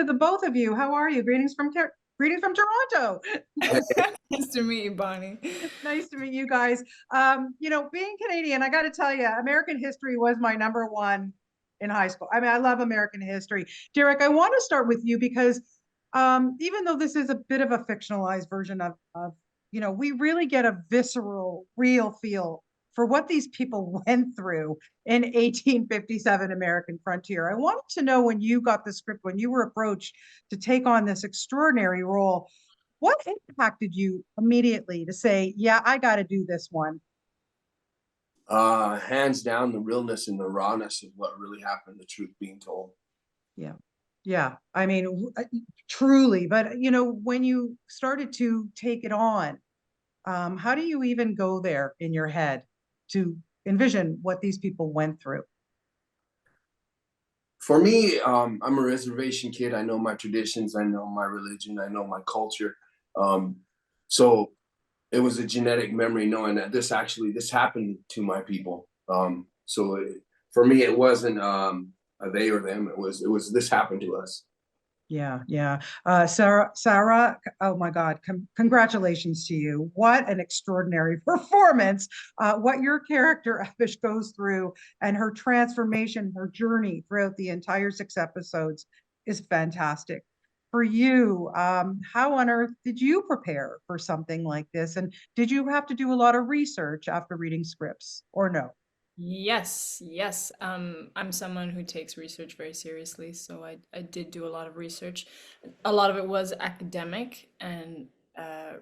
the both of you. How are you? Greetings from Toronto. Nice to meet you, Bonnie. Nice to meet you guys. Being Canadian, I got to tell you, American history was my number one in high school. I mean, I love American history. Derek, I want to start with you because even though this is a bit of a fictionalized version of, we really get a visceral, real feel for what these people went through in 1857 American frontier. I wanted to know when you got the script, when you were approached to take on this extraordinary role, what impacted you immediately to say, yeah, I got to do this one? Hands down, the realness and the rawness of what really happened, the truth being told. Yeah. Yeah. I mean, truly. But, when you started to take it on, how do you even go there in your head to envision what these people went through? For me, I'm a reservation kid. I know my traditions, I know my religion, I know my culture. Um, so it was a genetic memory knowing that this happened to my people. For me, it wasn't a they or them. It was this happened to us. Yeah, yeah. Sarah, oh my God, congratulations to you. What an extraordinary performance. What your character Abish goes through and her transformation, her journey throughout the entire 6 episodes is fantastic. For you, how on earth did you prepare for something like this? And did you have to do a lot of research after reading scripts or no? Yes, yes. I'm someone who takes research very seriously, so I did do a lot of research. A lot of it was academic and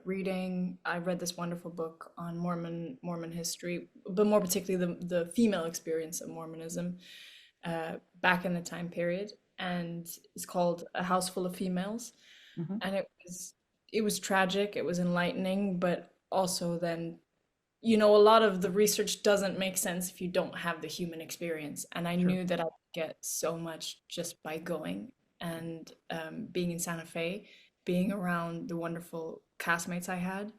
reading. I read this wonderful book on Mormon history, but more particularly the female experience of Mormonism back in the time period, and it's called A House Full of Females. Mhm. And it was tragic, it was enlightening, but also then a lot of the research doesn't make sense if you don't have the human experience. And I True. knew that I would get so much just by going and being in Santa Fe, being around the wonderful castmates I had,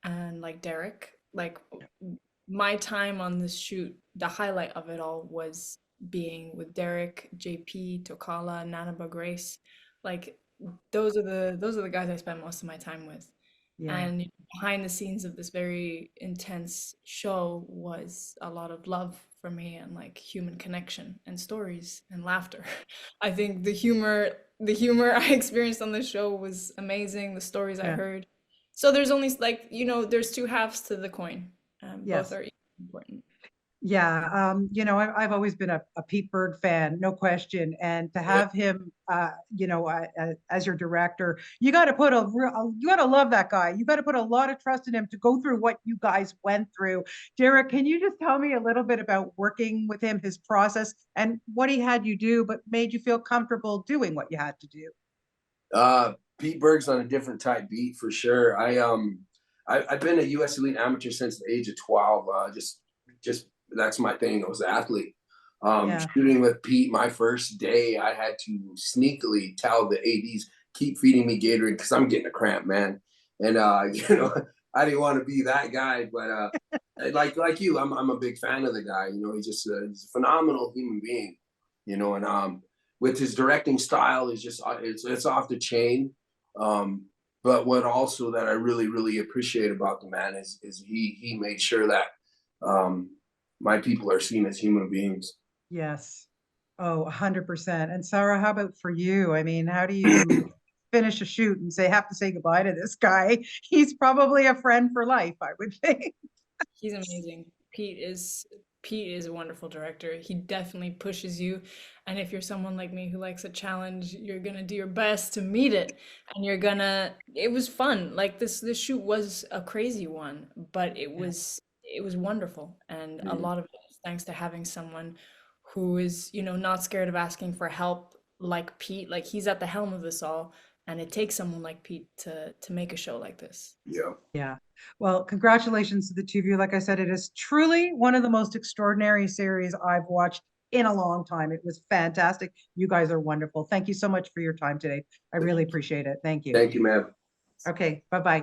and like Derek. Like my time on this shoot, the highlight of it all was being with Derek, JP, Tokala, Nanaba Grace. Like those are the guys I spent most of my time with. Yeah. And behind the scenes of this very intense show was a lot of love for me and like human connection and stories and laughter. I think the humor I experienced on this show was amazing, the stories I Yeah. heard. So there's only like, there's two halves to the coin. Both Yes. are important. Yeah, I've always been a Pete Berg fan, no question. And to have him, as your director, you got to love that guy. You got to put a lot of trust in him to go through what you guys went through. Derek, can you just tell me a little bit about working with him, his process, and what he had you do, but made you feel comfortable doing what you had to do? Pete Berg's on a different type beat for sure. I've been a U.S. elite amateur since the age of 12. Just that's my thing. I was an athlete. Yeah, Shooting with Pete, my first day, I had to sneakily tell the ADs keep feeding me Gatorade because I'm getting a cramp, man. And I didn't want to be that guy, but like you, I'm a big fan of the guy. He's a phenomenal human being. And with his directing style is just it's off the chain. But what also that I really really appreciate about the man is he made sure that my people are seen as human beings. yes. Oh, 100%. And Sarah, how about for you? I mean, how do you finish a shoot and have to say goodbye to this guy? He's probably a friend for life, I would think. He's amazing. Pete is a wonderful director. He definitely pushes you, and if you're someone like me who likes a challenge, you're gonna do your best to meet it, and it was fun. Like this shoot was a crazy one, but Yeah. it was wonderful, and a Mhm. lot of it is thanks to having someone who is, not scared of asking for help like Pete. Like he's at the helm of this all, and it takes someone like Pete to make a show like this. Yeah. Yeah. Well, congratulations to the two of you. Like I said, it is truly one of the most extraordinary series I've watched in a long time. It was fantastic. You guys are wonderful. Thank you so much for your time today. I really appreciate it. Thank you. Thank you, man. Okay. Bye bye.